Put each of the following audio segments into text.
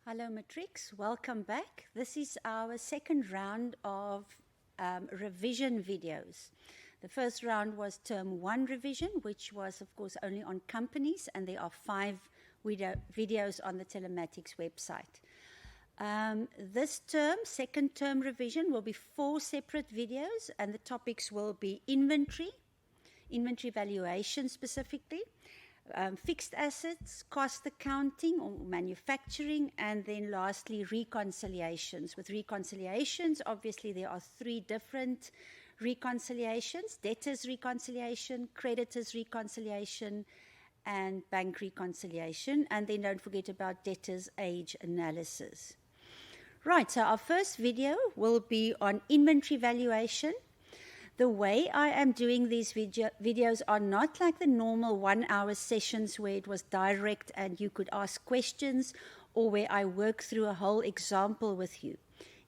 Hello Matrix, welcome back. This is our second round of revision videos. The first round was term 1 revision, which was of course only on companies, and there are 5 videos on the telematics website. This term, second term revision, will be 4 separate videos, and the topics will be inventory valuation specifically, fixed assets, cost accounting or manufacturing, and then lastly reconciliations. With reconciliations, obviously there are 3 different reconciliations: debtors reconciliation, creditors reconciliation, and bank reconciliation. And then don't forget about debtors age analysis. Right, so our first video will be on inventory valuation. The way I am doing these videos are not like the normal 1-hour sessions where it was direct and you could ask questions, or where I work through a whole example with you.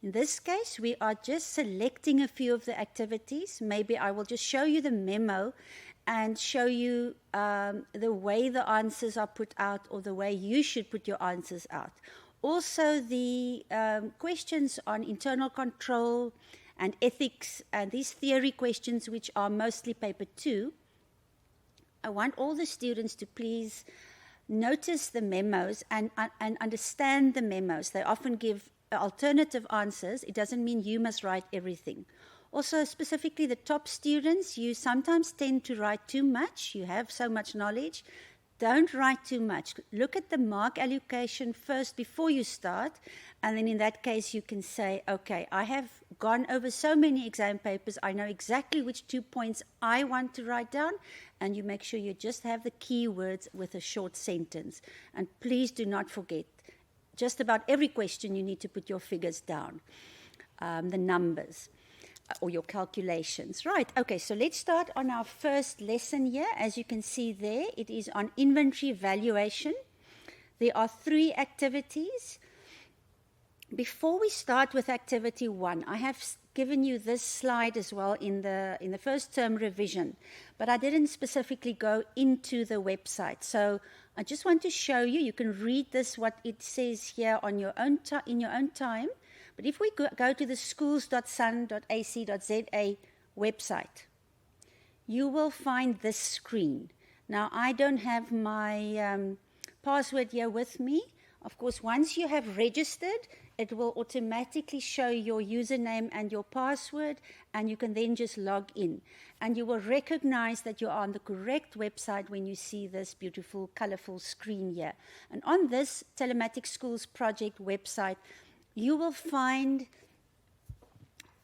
In this case, we are just selecting a few of the activities. Maybe I will just show you the memo and show you the way the answers are put out, or the way you should put your answers out. Also, the questions on internal control and ethics, and these theory questions, which are mostly paper 2, I want all the students to please notice the memos and understand the memos. They often give alternative answers. It doesn't mean you must write everything. Also, specifically the top students, you sometimes tend to write too much. You have so much knowledge. Don't write too much. Look at the mark allocation first before you start, and then in that case you can say, okay, I have gone over so many exam papers, I know exactly which 2 points I want to write down, and you make sure you just have the key words with a short sentence. And please do not forget, just about every question you need to put your figures down, the numbers, or your calculations. Right, okay, so let's start on our first lesson here. As you can see there, it is on inventory valuation. There are 3 activities. Before we start with activity 1, I have given you this slide as well in the first term revision, but I didn't specifically go into the website. So I just want to show you. You can read this, what it says here on your own in your own time. But if we go to the schools.sun.ac.za website, you will find this screen. Now, I don't have my password here with me. Of course, once you have registered, it will automatically show your username and your password, and you can then just log in. And you will recognize that you're on the correct website when you see this beautiful, colorful screen here. And on this Telematics Schools project website, you will find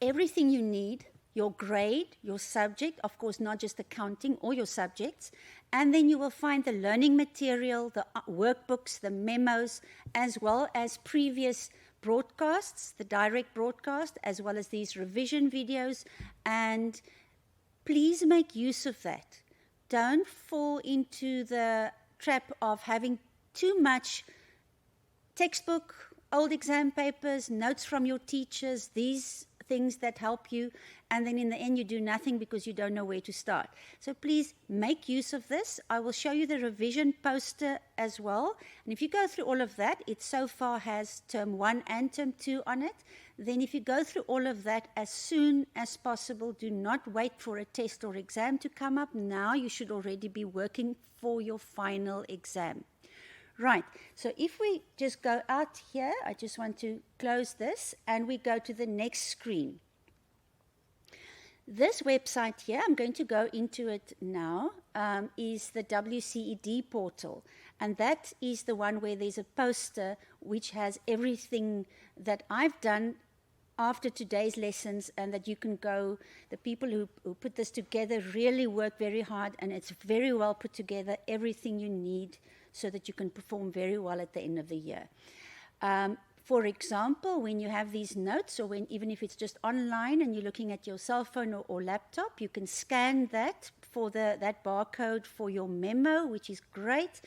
everything you need: your grade, your subject, of course not just accounting, or your subjects, and then you will find the learning material, the workbooks, the memos, as well as previous broadcasts, the direct broadcast, as well as these revision videos. And please make use of that. Don't fall into the trap of having too much textbook, old exam papers, notes from your teachers, these things that help you, and then in the end you do nothing because you don't know where to start. So please make use of this. I will show you the revision poster as well. And if you go through all of that, it so far has term 1 and term 2 on it. Then if you go through all of that as soon as possible, do not wait for a test or exam to come up. Now you should already be working for your final exam. Right, so if we just go out here, I just want to close this, and we go to the next screen. This website here, I'm going to go into it now, is the WCED portal. And that is the one where there's a poster which has everything that I've done after today's lessons, and that you can go. The people who put this together really work very hard, and it's very well put together, everything you need, so that you can perform very well at the end of the year. For example, when you have these notes, or even if it's just online and you're looking at your cell phone or laptop, you can scan that for that barcode for your memo, which is great.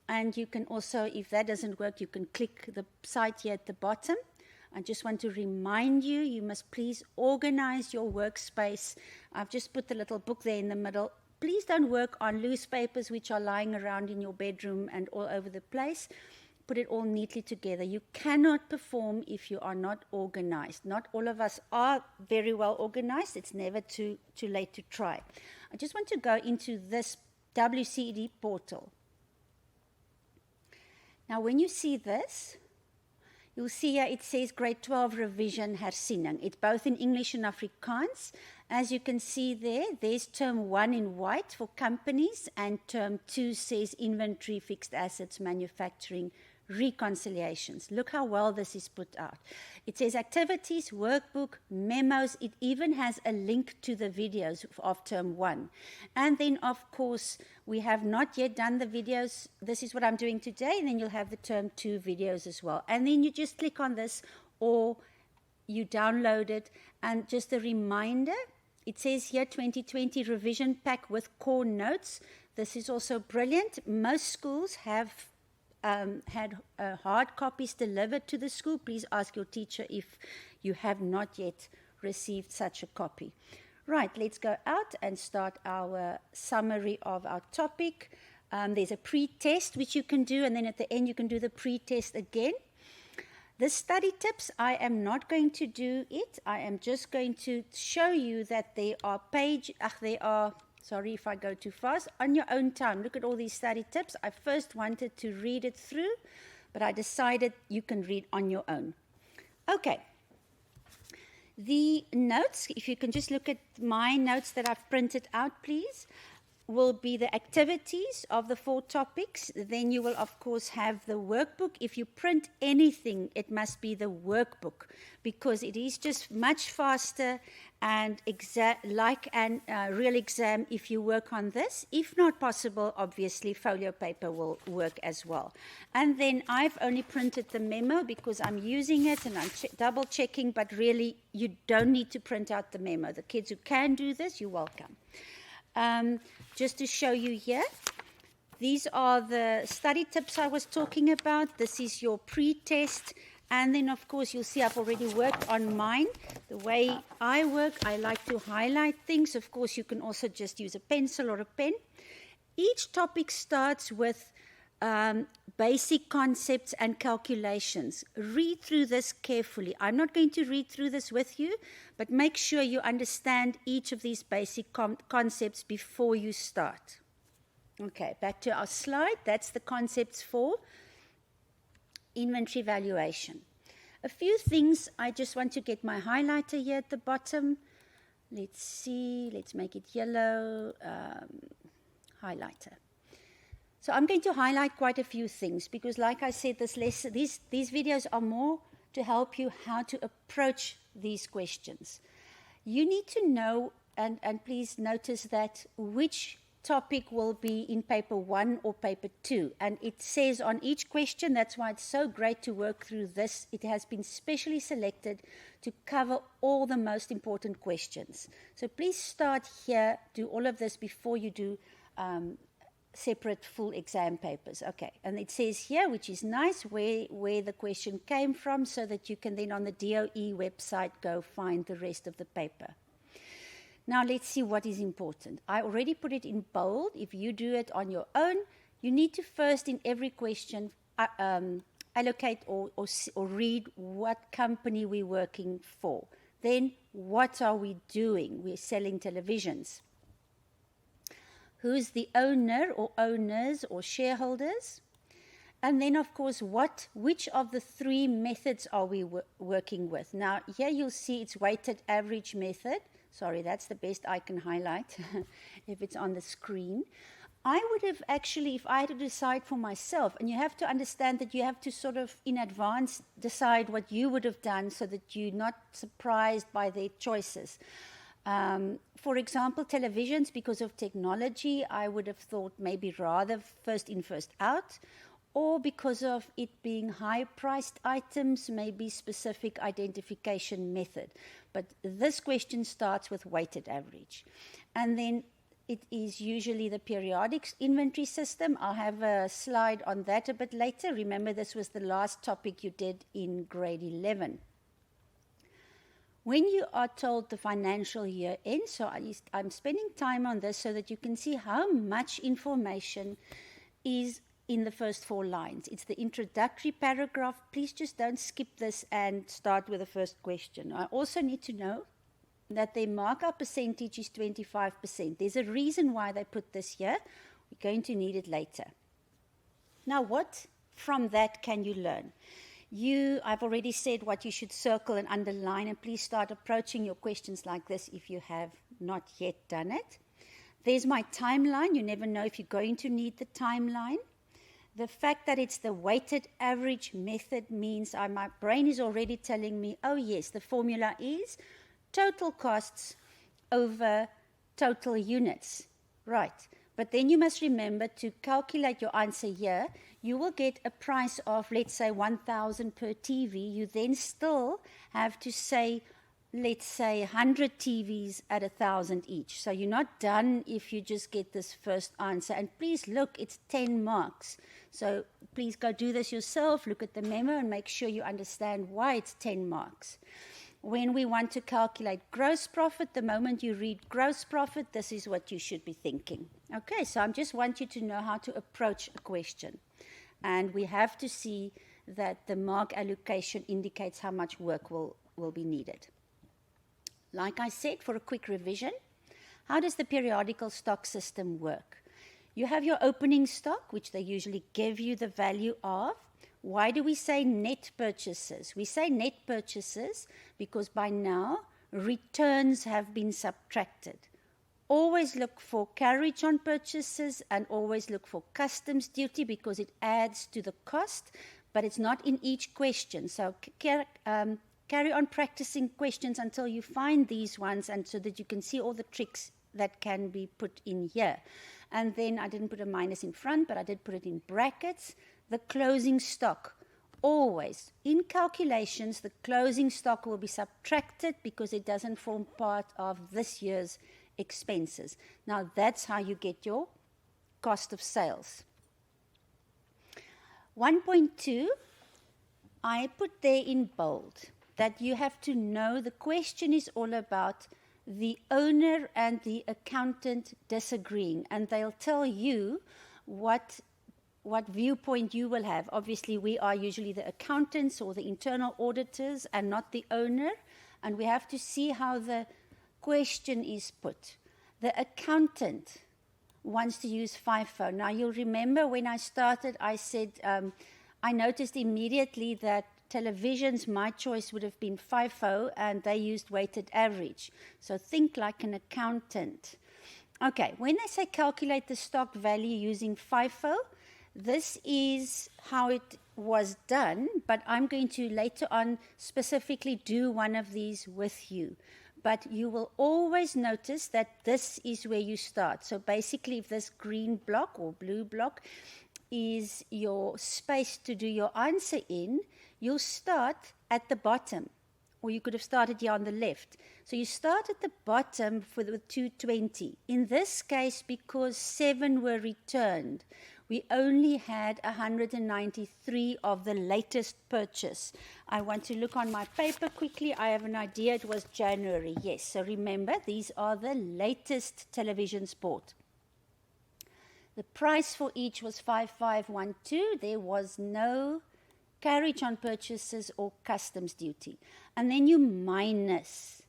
And you can also, if that doesn't work, you can click the site here at the bottom. I just want to remind you, you must please organize your workspace. I've just put the little book there in the middle. Please don't work on loose papers which are lying around in your bedroom and all over the place. put it all neatly together. You cannot perform if you are not organized. Not all of us are very well organized. It's never too late to try. I just want to go into this WCED portal. Now, when you see this, you'll see here it says grade 12 revision hersiening. It's both in English and Afrikaans. As you can see there, there's term 1 in white for companies, and term 2 says inventory, fixed assets, manufacturing, reconciliations. Look how well this is put out. It says activities, workbook, memos. It even has a link to the videos of term 1. And then, of course, we have not yet done the videos. This is what I'm doing today, and then you'll have the term 2 videos as well. And then you just click on this, or you download it. And just a reminder, it says here 2020 revision pack with core notes. This is also brilliant. Most schools have had hard copies delivered to the school. Please ask your teacher if you have not yet received such a copy. Right, let's go out and start our summary of our topic. There's a pre-test which you can do, and then at the end you can do the pre-test again. The study tips, I am not going to do it. I am just going to show you that sorry if I go too fast, on your own time. Look at all these study tips. I first wanted to read it through, but I decided you can read on your own. Okay. The notes, if you can just look at my notes that I've printed out, please, will be the activities of the 4 topics. Then you will, of course, have the workbook. If you print anything, it must be the workbook, because it is just much faster and like a real exam if you work on this. If not possible, obviously, folio paper will work as well. And then I've only printed the memo because I'm using it and I'm double checking, but really you don't need to print out the memo. The kids who can do this, you're welcome. Just to show you here, these are the study tips I was talking about. This is your pre-test. And then, of course, you'll see I've already worked on mine. The way I work, I like to highlight things. Of course, you can also just use a pencil or a pen. Each topic starts with basic concepts and calculations. Read through this carefully. I'm not going to read through this with you, but make sure you understand each of these basic concepts before you start. Okay, back to our slide. That's the concepts for inventory valuation. A few things, I just want to get my highlighter here at the bottom. Let's see, let's make it yellow. Highlighter. So I'm going to highlight quite a few things because, like I said, these videos are more to help you how to approach these questions. You need to know, and please notice that, which topic will be in paper 1 or paper 2. And it says on each question, that's why it's so great to work through this. It has been specially selected to cover all the most important questions. So please start here, do all of this before you do separate full exam papers. Okay, and it says here, which is nice, where the question came from, so that you can then on the DOE website go find the rest of the paper. Now let's see what is important. I already put it in bold. If you do it on your own, you need to first in every question allocate or read what company we're working for. Then what are we doing? We're selling televisions. Who's the owner or owners or shareholders? And then, of course, which of the 3 methods are we working with? Now, here you'll see it's weighted average method. Sorry, that's the best I can highlight if it's on the screen. I would have actually, if I had to decide for myself, and you have to understand that you have to sort of in advance decide what you would have done so that you're not surprised by their choices. For example, televisions, because of technology, I would have thought maybe rather first in, first out, or because of it being high-priced items, maybe specific identification method. But this question starts with weighted average. And then it is usually the periodic inventory system. I'll have a slide on that a bit later. Remember, this was the last topic you did in grade 11. When you are told the financial year ends, so I'm spending time on this so that you can see how much information is in the first 4 lines. It's the introductory paragraph. Please just don't skip this and start with the first question. I also need to know that their markup percentage is 25%. There's a reason why they put this here. We're going to need it later. Now, what from that can you learn? I've already said what you should circle and underline, and please start approaching your questions like this if you have not yet done it. There's my timeline. You never know if you're going to need the timeline. The fact that it's the weighted average method means my brain is already telling me, oh yes, the formula is total costs over total units. Right. But then you must remember to calculate your answer here. You will get a price of, let's say, 1,000 per TV. You then still have to say, let's say, 100 TVs at 1,000 each. So you're not done if you just get this first answer. And please look, it's 10 marks. So please go do this yourself. Look at the memo and make sure you understand why it's 10 marks. When we want to calculate gross profit, the moment you read gross profit, this is what you should be thinking. Okay, so I just want you to know how to approach a question. And we have to see that the mark allocation indicates how much work will be needed. Like I said, for a quick revision, how does the periodical stock system work? You have your opening stock, which they usually give you the value of. Why do we say net purchases? We say net purchases because by now returns have been subtracted. Always look for carriage on purchases and always look for customs duty because it adds to the cost, but it's not in each question. So carry on practicing questions until you find these ones and so that you can see all the tricks that can be put in here. And then I didn't put a minus in front, but I did put it in brackets. The closing stock, always. In calculations, the closing stock will be subtracted because it doesn't form part of this year's expenses. Now, that's how you get your cost of sales. 1.2, I put there in bold that you have to know the question is all about the owner and the accountant disagreeing, and they'll tell you what viewpoint you will have. Obviously, we are usually the accountants or the internal auditors and not the owner, and we have to see how the question is put. The accountant wants to use FIFO. Now, you'll remember when I started, I said I noticed immediately that televisions, my choice would have been FIFO, and they used weighted average. So think like an accountant. Okay, when they say calculate the stock value using FIFO, this is how it was done, but I'm going to later on specifically do one of these with you. But you will always notice that this is where you start. So basically, if this green block or blue block is your space to do your answer in, you'll start at the bottom. Or you could have started here on the left. So you start at the bottom for the 220. In this case, because 7 were returned, we only had 193 of the latest purchase. I want to look on my paper quickly. I have an idea it was January. Yes, so remember, these are the latest televisions bought. The price for each was 5512. There was no carriage on purchases or customs duty. And then you minus.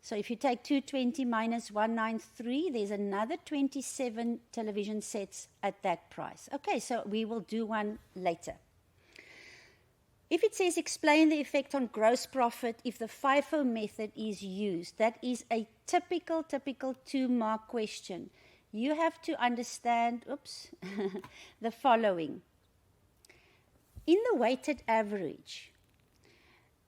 So if you take 220 minus 193, there's another 27 television sets at that price. Okay, so we will do one later. If it says explain the effect on gross profit if the FIFO method is used, that is a typical 2-mark question. You have to understand, the following. In the weighted average,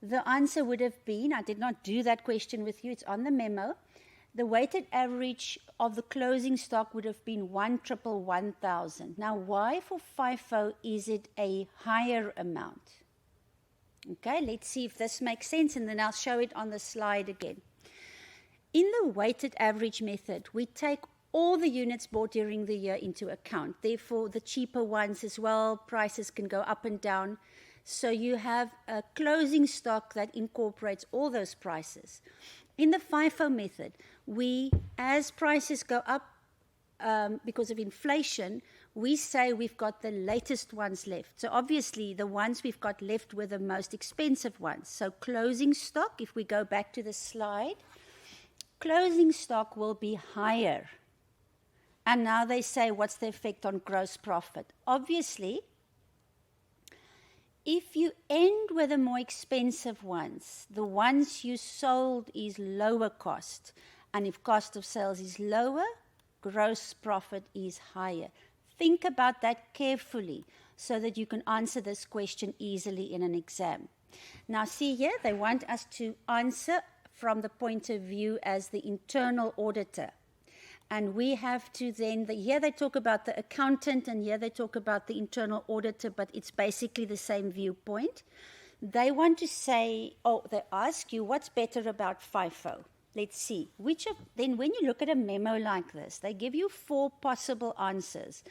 the answer would have been, I did not do that question with you, it's on the memo. The weighted average of the closing stock would have been 1,111,000. Now, why for FIFO is it a higher amount? Okay, let's see if this makes sense, and then I'll show it on the slide again. In the weighted average method, we take all the units bought during the year into account. Therefore, the cheaper ones as well, prices can go up and down. So you have a closing stock that incorporates all those prices. In the FIFO method, as prices go up because of inflation, we say we've got the latest ones left. So obviously the ones we've got left were the most expensive ones. So closing stock, if we go back to the slide, closing stock will be higher. And now they say, what's the effect on gross profit? Obviously, if you end with the more expensive ones, the ones you sold is lower cost. And if cost of sales is lower, gross profit is higher. Think about that carefully so that you can answer this question easily in an exam. Now see here, they want us to answer from the point of view as the internal auditor. And we have to then, here they talk about the accountant and here they talk about the internal auditor, but it's basically the same viewpoint. They want to say, they ask you, what's better about FIFO? Let's see. Then when you look at a memo like this, they give you 4 possible answers.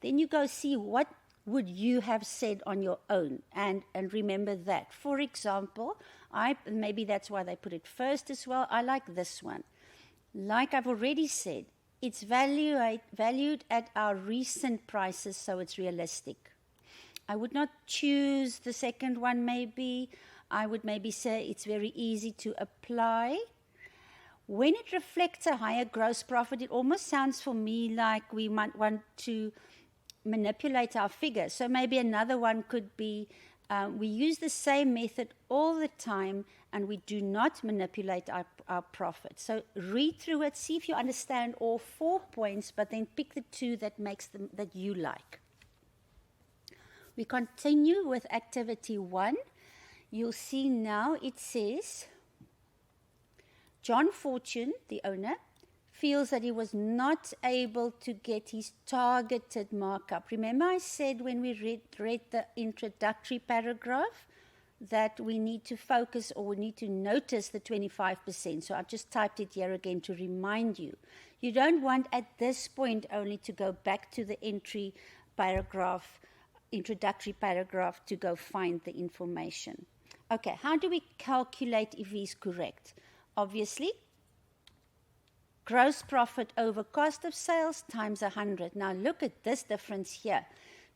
Then you go see what would you have said on your own, and remember that. For example, maybe that's why they put it first as well. I like this one. Like I've already said, it's valued at our recent prices, so it's realistic. I would not choose the second one maybe. I would maybe say it's very easy to apply. When it reflects a higher gross profit, it almost sounds for me like we might want to manipulate our figures. So maybe another one could be, we use the same method all the time and we do not manipulate our profit. So read through it, see if you understand all 4 points, but then pick the 2 that you like. We continue with activity 1. You'll see now it says, John Fortune, the owner, feels that he was not able to get his targeted markup. Remember I said when we read the introductory paragraph that we need to focus or we need to notice the 25%. So I've just typed it here again to remind you. You don't want at this point only to go back to the introductory paragraph to go find the information. Okay, how do we calculate if he's correct? Obviously, gross profit over cost of sales times 100. Now look at this difference here.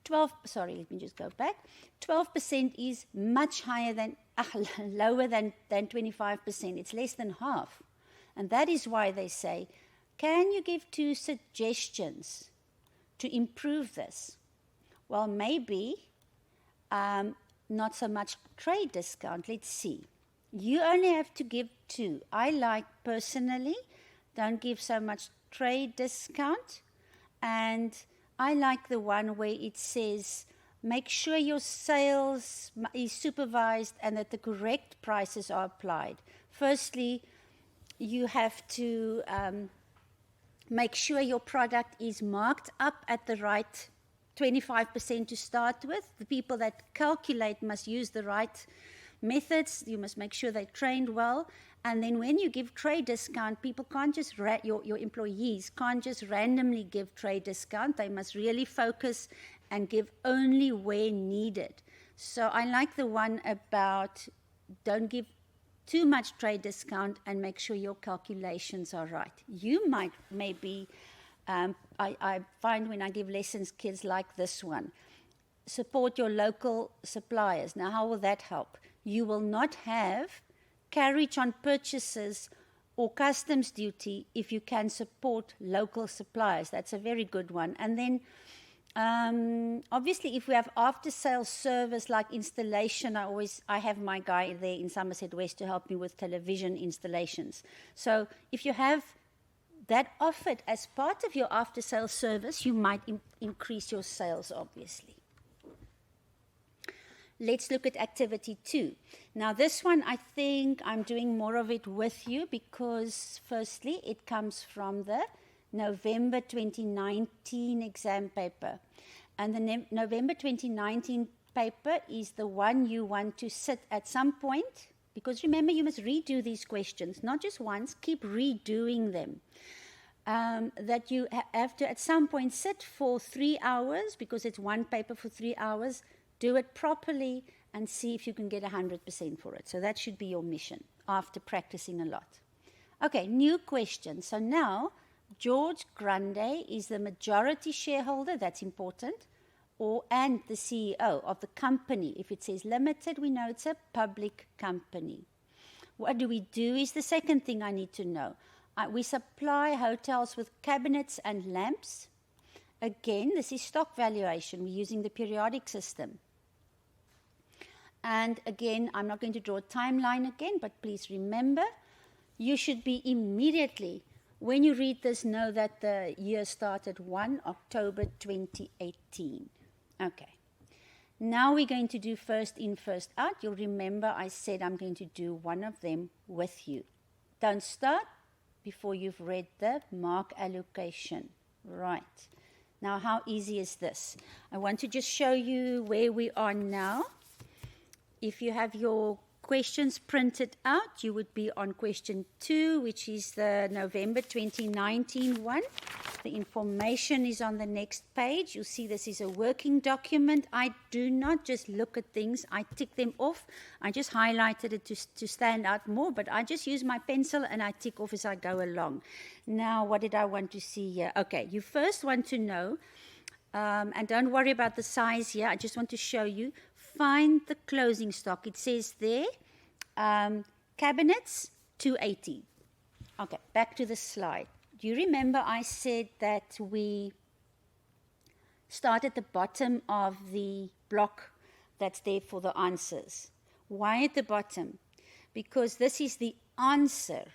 12% is much higher lower than 25%. It's less than half. And that is why they say, can you give 2 suggestions to improve this? Well, maybe not so much trade discount. Let's see. You only have to give 2. I like personally, don't give so much trade discount. And I like the one where it says, make sure your sales is supervised and that the correct prices are applied. Firstly, you have to make sure your product is marked up at the right 25% to start with. The people that calculate must use the right methods. You must make sure they're trained well. And then when you give trade discount, people can't just, your employees can't just randomly give trade discount. They must really focus and give only where needed. So I like the one about don't give too much trade discount and make sure your calculations are right. You might maybe, I find when I give lessons, kids like this one. Support your local suppliers. Now, how will that help? You will not have carriage on purchases or customs duty if you can support local suppliers. That's a very good one. And then obviously if we have after sales service like installation, I have my guy there in Somerset West to help me with television installations. So if you have that offered as part of your after sales service, you might increase your sales obviously. Let's look at activity 2. Now this one, I think I'm doing more of it with you because firstly, it comes from the November 2019 exam paper. And the November 2019 paper is the one you want to sit at some point, because remember you must redo these questions, not just once, keep redoing them. That you have to at some point sit for 3 hours, because it's one paper for 3 hours, do it properly and see if you can get 100% for it. So that should be your mission after practicing a lot. Okay, new question. So now George Grande is the majority shareholder, that's important, and the CEO of the company. If it says limited, we know it's a public company. What do we do is the second thing I need to know. We supply hotels with cabinets and lamps. Again, this is stock valuation. We're using the periodic system. And again, I'm not going to draw a timeline again, but please remember, you should be immediately, when you read this, know that the year started 1 October 2018. Okay. Now we're going to do first in, first out. You'll remember I said I'm going to do one of them with you. Don't start before you've read the mark allocation. Right. Now, how easy is this? I want to just show you where we are now. If you have your questions printed out, you would be on question 2, which is the November 2019 one. The information is on the next page. You'll see this is a working document. I do not just look at things. I tick them off. I just highlighted it to stand out more, but I just use my pencil and I tick off as I go along. Now, what did I want to see here? Okay, you first want to know, and don't worry about the size here. I just want to show you. Find the closing stock. It says there, cabinets, 280. Okay, back to the slide. Do you remember I said that we start at the bottom of the block that's there for the answers? Why at the bottom? Because this is the answer.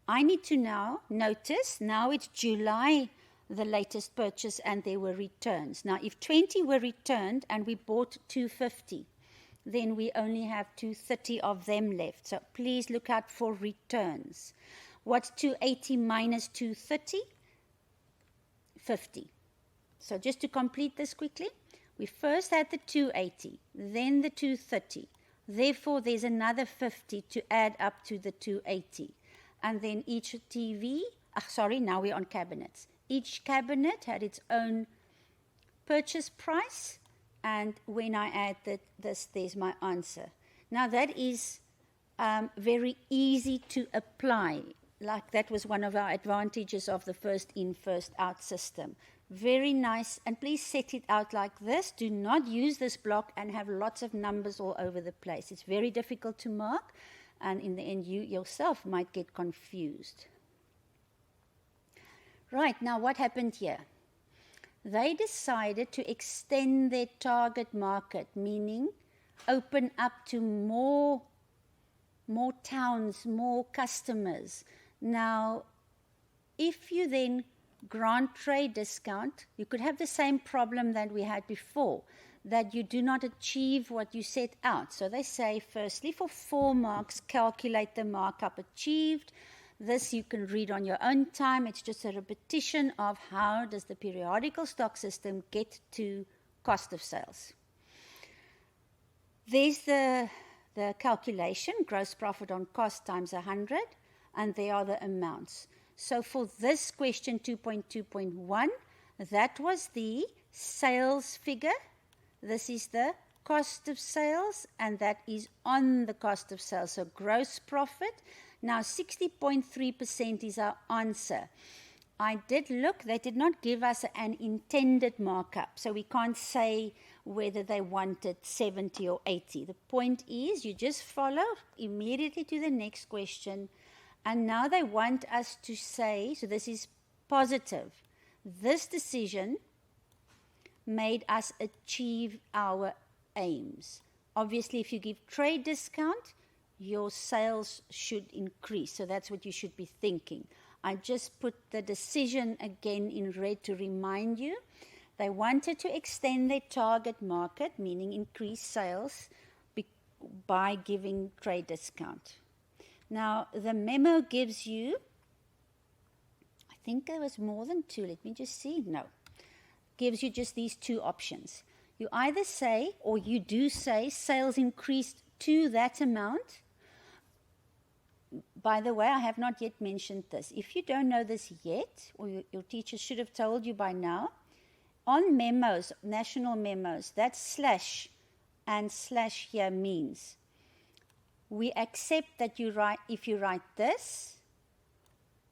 I need to now notice, now it's July, the latest purchase, and there were returns. Now, if 20 were returned and we bought 250, then we only have 230 of them left. So please look out for returns. What's 280 minus 230? 50. So just to complete this quickly, we first had the 280, then the 230. Therefore, there's another 50 to add up to the 280. And then each TV, now we're on cabinets. Each cabinet had its own purchase price, and when I add this, there's my answer. Now, that is very easy to apply. Like that was one of our advantages of the first in, first out system. Very nice, and please set it out like this. Do not use this block and have lots of numbers all over the place. It's very difficult to mark, and in the end, you yourself might get confused. Right, now what happened here? They decided to extend their target market, meaning open up to more towns, more customers. Now, if you then grant trade discount, you could have the same problem that we had before, that you do not achieve what you set out. So they say, firstly, for 4 marks, calculate the markup achieved. This you can read on your own time. It's just a repetition of how does the periodical stock system get to cost of sales. There's the calculation, gross profit on cost times 100, and there are the amounts. So for this question 2.2.1, that was the sales figure. This is the cost of sales, and that is on the cost of sales, so gross profit. Now, 60.3% is our answer. I did look, they did not give us an intended markup, so we can't say whether they wanted 70 or 80. The point is, you just follow immediately to the next question, and now they want us to say, so this is positive, this decision made us achieve our aims. Obviously, if you give trade discount, your sales should increase. So that's what you should be thinking. I just put the decision again in red to remind you. They wanted to extend their target market, meaning increase sales by giving trade discount. Now, the memo gives you, I think there was more than 2. Let me just see. No. Gives you just these 2 options. You either say, or you do say, sales increased to that amount. By the way, I have not yet mentioned this. If you don't know this yet, or your teacher should have told you by now, on memos, national memos, that slash and slash here means we accept that you write, if you write this,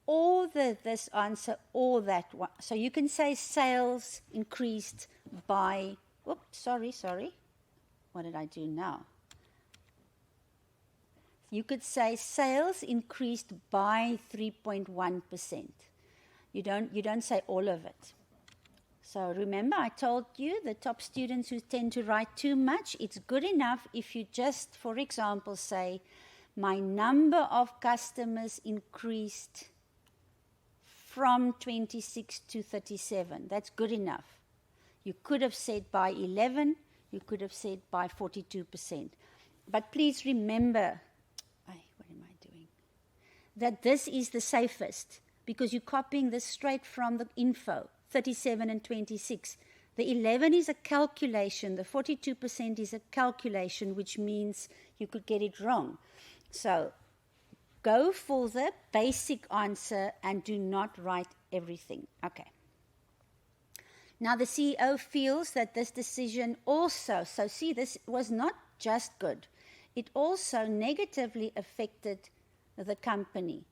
or this answer or that one. So you can say sales increased by, oops, sorry. What did I do now? You could say sales increased by 3.1%. You don't say all of it. So remember, I told you the top students who tend to write too much, it's good enough if you just, for example, say, my number of customers increased from 26 to 37. That's good enough. You could have said by 11, you could have said by 42%. But please remember, what am I doing? That this is the safest, because you're copying this straight from the info. 37 and 26. The 11 is a calculation. The 42% is a calculation, which means you could get it wrong. So go for the basic answer and do not write everything. Okay. Now the CEO feels that this decision also, so see, this was not just good. It also negatively affected the company,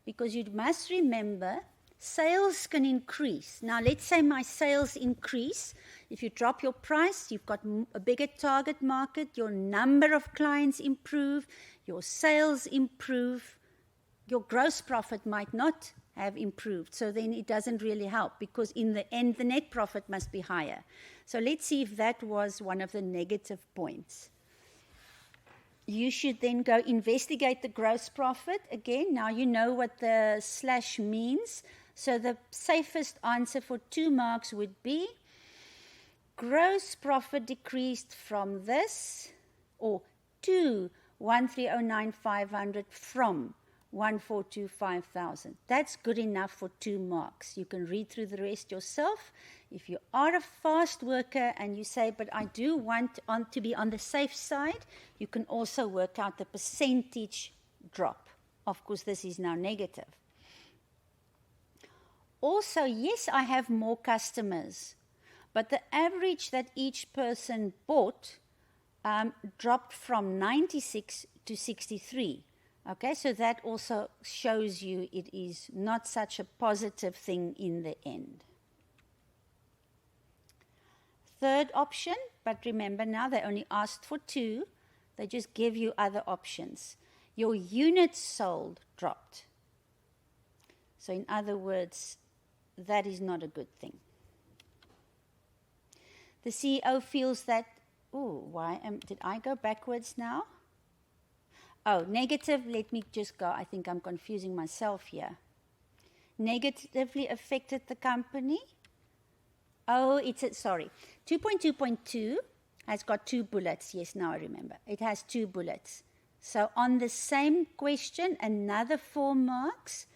because you must remember sales can increase. Now, let's say my sales increase. If you drop your price, you've got a bigger target market, your number of clients improve, your sales improve, your gross profit might not have improved. So then it doesn't really help, because in the end, the net profit must be higher. So let's see if that was one of the negative points. You should then go investigate the gross profit. Again, now you know what the slash means. So the safest answer for 2 marks would be gross profit decreased from this, or to 1,309,500 from 1,425,000. That's good enough for 2 marks. You can read through the rest yourself. If you are a fast worker and you say, but I do want to be on the safe side, you can also work out the percentage drop. Of course, this is now negative. Also, yes, I have more customers, but the average that each person bought dropped from 96 to 63. Okay, so that also shows you it is not such a positive thing in the end. Third option, but remember now they only asked for 2. They just give you other options. Your units sold dropped. So in other words, that is not a good thing. The CEO feels that, did I go backwards now? Oh, negative, let me just go. I think I'm confusing myself here. Negatively affected the company. Oh, 2.2.2 has got 2 bullets. Yes, now I remember. It has 2 bullets. So on the same question, another 4 marks.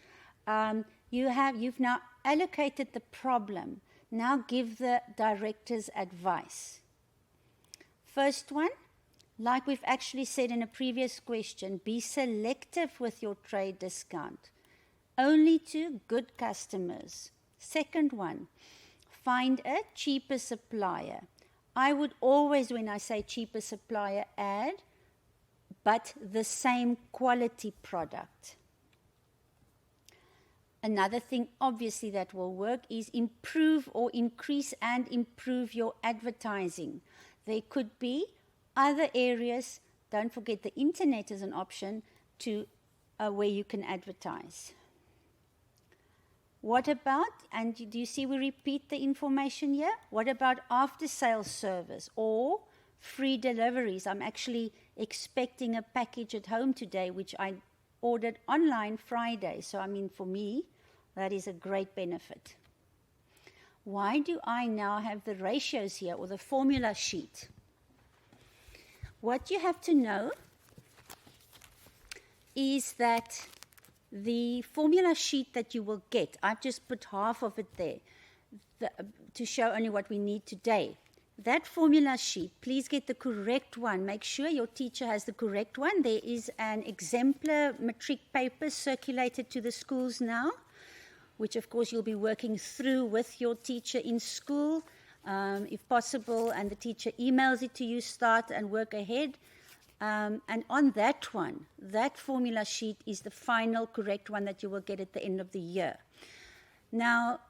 You've now allocated the problem. Now give the directors advice. First one, like we've actually said in a previous question, be selective with your trade discount. Only to good customers. Second one, find a cheaper supplier. I would always, when I say cheaper supplier, add, but the same quality product. Another thing, obviously, that will work is improve or increase and improve your advertising. There could be other areas, don't forget the internet is an option, to where you can advertise. What about, and do you see we repeat the information here? What about after-sales service or free deliveries? I'm actually expecting a package at home today, which I ordered online Friday. So, for me, that is a great benefit. Why do I now have the ratios here, or the formula sheet? What you have to know is that the formula sheet that you will get, I've just put half of it there to show only what we need today. That formula sheet, please get the correct one. Make sure your teacher has the correct one. There is an exemplar matric paper circulated to the schools now, which of course you'll be working through with your teacher in school, if possible, and the teacher emails it to you, start and work ahead. And on that one, that formula sheet is the final correct one that you will get at the end of the year. Now,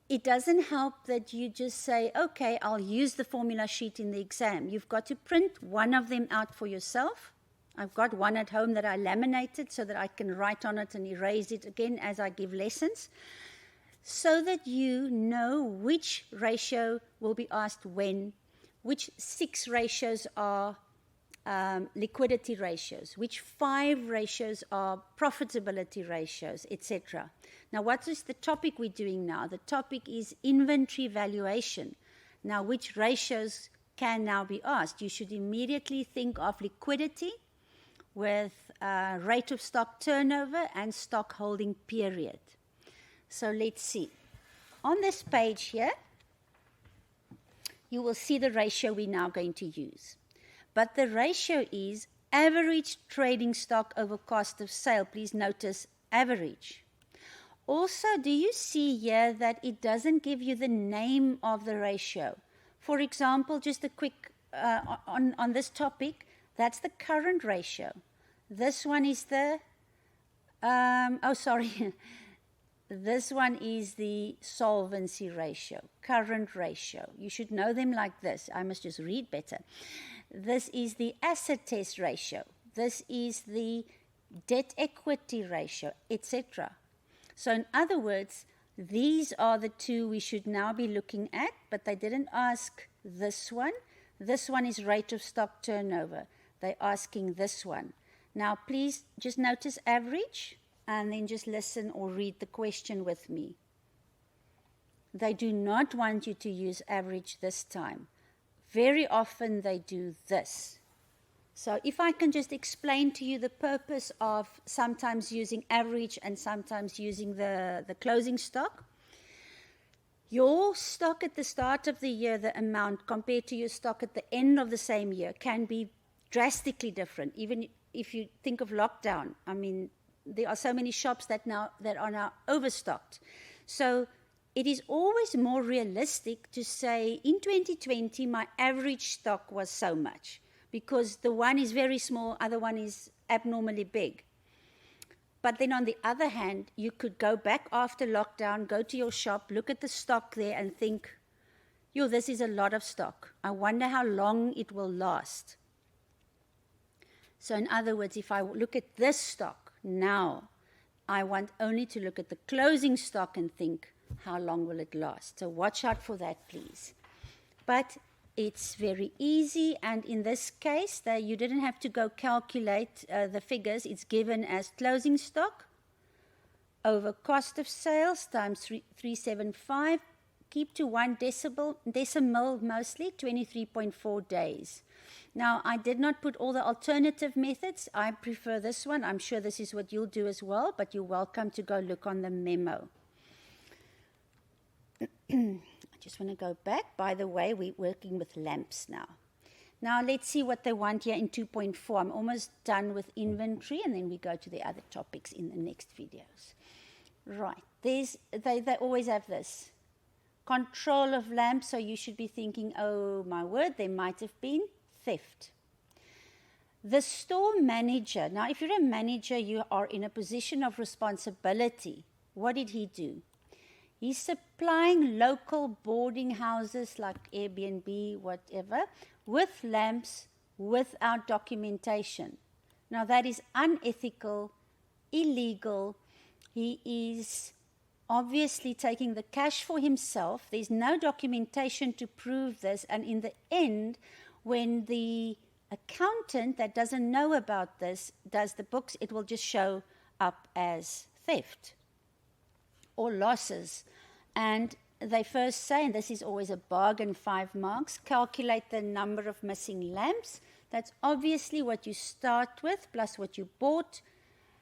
it doesn't help that you just say, okay, I'll use the formula sheet in the exam. You've got to print one of them out for yourself. I've got one at home that I laminated so that I can write on it and erase it again as I give lessons, so that you know which ratio will be asked when, which 6 ratios are liquidity ratios, which 5 ratios are profitability ratios, etc. Now, what is the topic we're doing now? The topic is inventory valuation. Now, which ratios can now be asked? You should immediately think of liquidity with rate of stock turnover and stock holding period. So let's see. On this page here, you will see the ratio we're now going to use. But the ratio is average trading stock over cost of sale. Please notice average. Also, do you see here that it doesn't give you the name of the ratio? For example, just a quick, on this topic, that's the current ratio. This one is the, this one is the solvency ratio, current ratio. You should know them like this. I must just read better. This is the asset test ratio. This is the debt equity ratio, etc. So in other words, these are the 2 we should now be looking at, but they didn't ask this one. This one is rate of stock turnover. They're asking this one. Now, please just notice average and then just listen or read the question with me. They do not want you to use average this time. Very often they do this. So if I can just explain to you the purpose of sometimes using average and sometimes using the closing stock. Your stock at the start of the year, the amount compared to your stock at the end of the same year can be drastically different. Even if you think of lockdown, I mean, there are so many shops that are now overstocked. So it is always more realistic to say, in 2020, my average stock was so much, because the one is very small, other one is abnormally big. But then on the other hand, you could go back after lockdown, go to your shop, look at the stock there and think, yo, this is a lot of stock. I wonder how long it will last. So in other words, if I look at this stock now, I want only to look at the closing stock and think, how long will it last? So watch out for that, please. But it's very easy, and in this case, you didn't have to go calculate the figures. It's given as closing stock over cost of sales times 375. Keep to 1 decimal mostly, 23.4 days. Now, I did not put all the alternative methods. I prefer this one. I'm sure this is what you'll do as well, but you're welcome to go look on the memo. I just want to go back. By the way, we're working with lamps now. Now, let's see what they want here in 2.4. I'm almost done with inventory, and then we go to the other topics in the next videos. Right. They always have this. Control of lamps, so you should be thinking, oh, my word, there might have been theft. The store manager. Now, if you're a manager, you are in a position of responsibility. What did he do? He's supplying local boarding houses like Airbnb, whatever, with lamps without documentation. Now, that is unethical, illegal. He is obviously taking the cash for himself. There's no documentation to prove this. And in the end, when the accountant that doesn't know about this does the books, it will just show up as theft or losses. And they first say, and this is always a bargain, 5 marks, calculate the number of missing lamps. That's obviously what you start with, plus what you bought,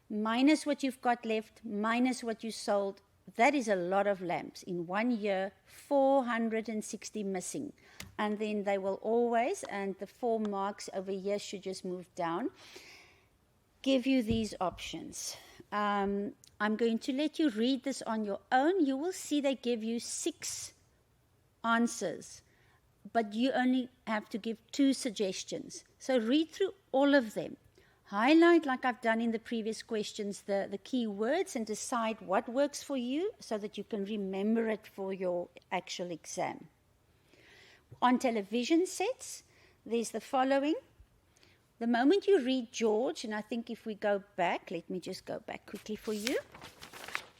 minus what you've got left, minus what you sold. That is a lot of lamps. In 1 year, 460 missing. And then they will always, and the 4 marks over here should just move down, give you these options. I'm going to let you read this on your own. You will see they give you 6 answers, but you only have to give 2 suggestions. So read through all of them. Highlight, like I've done in the previous questions, the key words and decide what works for you so that you can remember it for your actual exam. On television sets, there's the following. The moment you read George, and I think if we go back, let me just go back quickly for you.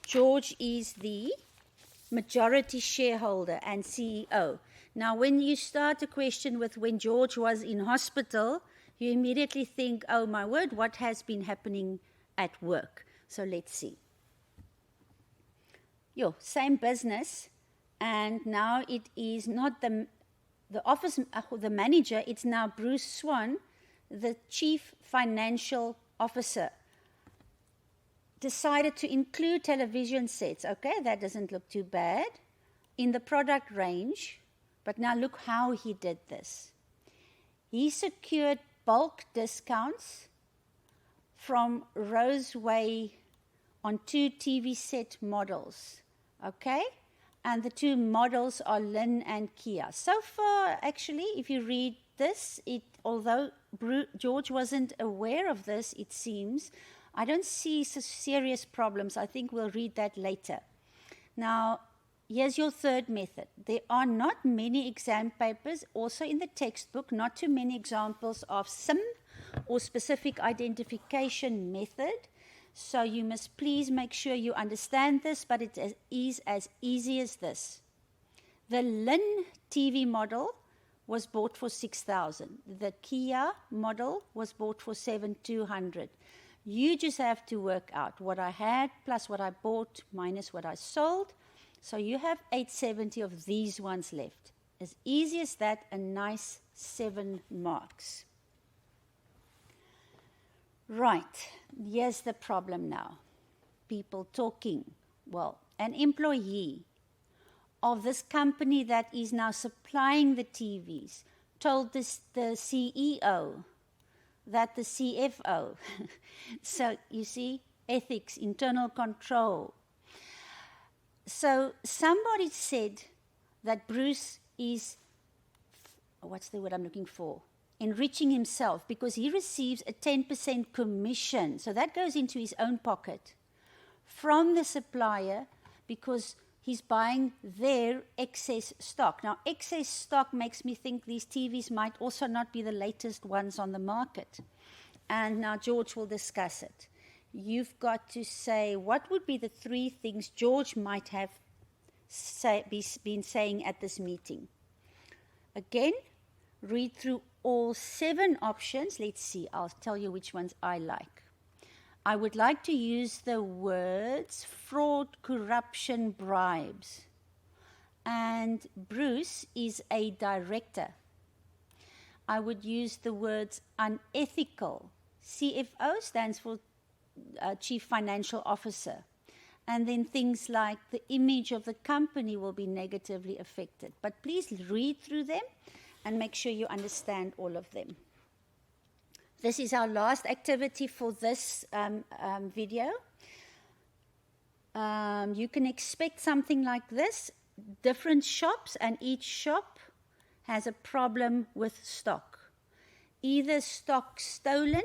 George is the majority shareholder and CEO. Now, when you start a question with when George was in hospital, you immediately think, oh my word, what has been happening at work? So let's see. Same business, and now it is not the office, the manager, it's now Bruce Swan, the Chief Financial Officer. Decided to include television sets. Okay, that doesn't look too bad in the product range, but now look how he did this. He secured bulk discounts from Roseway on 2 TV set models, okay? And the 2 models are Lynn and Kia. So far, actually, if you read this, although George wasn't aware of this, it seems, I don't see serious problems. I think we'll read that later. Now, here's your third method. There are not many exam papers, also in the textbook, not too many examples of SIM or specific identification method. So you must please make sure you understand this, but it is as easy as this. The Lynn TV model was bought for 6,000. The Kia model was bought for 7,200. You just have to work out what I had plus what I bought minus what I sold. So you have 870 of these ones left. As easy as that, a nice 7 marks. Right, here's the problem now. People talking. Well, an employee of this company that is now supplying the TVs told the CEO that the CFO, so you see, ethics, internal control. So somebody said that Bruce is, what's the word I'm looking for? Enriching himself because he receives a 10% commission. So that goes into his own pocket from the supplier because he's buying their excess stock. Now, excess stock makes me think these TVs might also not be the latest ones on the market. And now George will discuss it. You've got to say what would be the 3 things George might have been saying at this meeting. Again, read through all 7 options. Let's see, I'll tell you which ones I like. I would like to use the words fraud, corruption, bribes. And Bruce is a director. I would use the words unethical. CFO stands for Chief Financial Officer. And then things like the image of the company will be negatively affected. But please read through them and make sure you understand all of them. This is our last activity for this video. You can expect something like this. Different shops, and each shop has a problem with stock. Either stock stolen,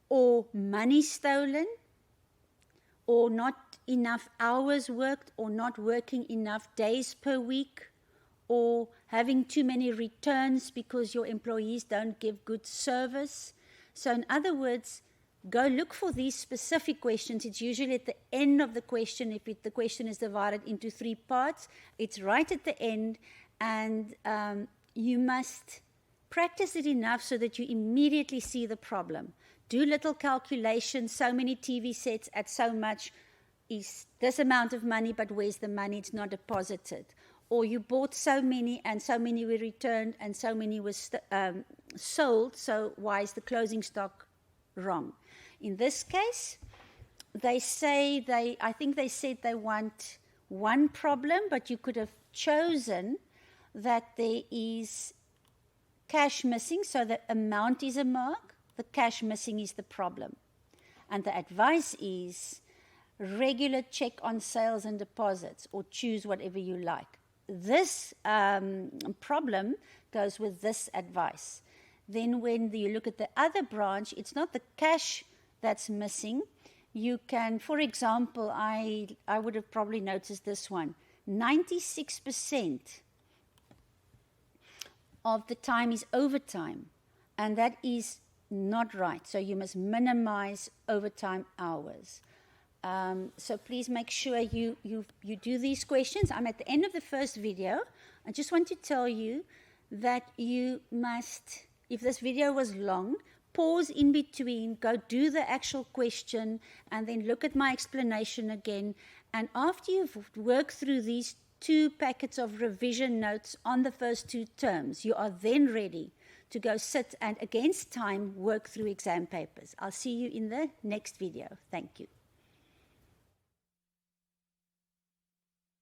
or money stolen, or not enough hours worked, or not working enough days per week, or having too many returns because your employees don't give good service. So in other words, go look for these specific questions. It's usually at the end of the question. If the question is divided into 3 parts, it's right at the end, and you must practice it enough so that you immediately see the problem. Do little calculations. So many TV sets at so much is this amount of money, but where's the money? It's not deposited. Or you bought so many and so many were returned and so many were sold, so why is the closing stock wrong? In this case, I think they said they want 1 problem, but you could have chosen that there is cash missing, so the amount is a mark, the cash missing is the problem. And the advice is regular check on sales and deposits, or choose whatever you like. This problem goes with this advice. Then when you look at the other branch, it's not the cash that's missing. You can, for example, I would have probably noticed this one. 96% of the time is overtime, and that is not right. So you must minimize overtime hours. So please make sure you do these questions. I'm at the end of the first video. I just want to tell you that you must, if this video was long, pause in between, go do the actual question, and then look at my explanation again. And after you've worked through these 2 packets of revision notes on the first 2 terms, you are then ready to go sit and, against time, work through exam papers. I'll see you in the next video. Thank you.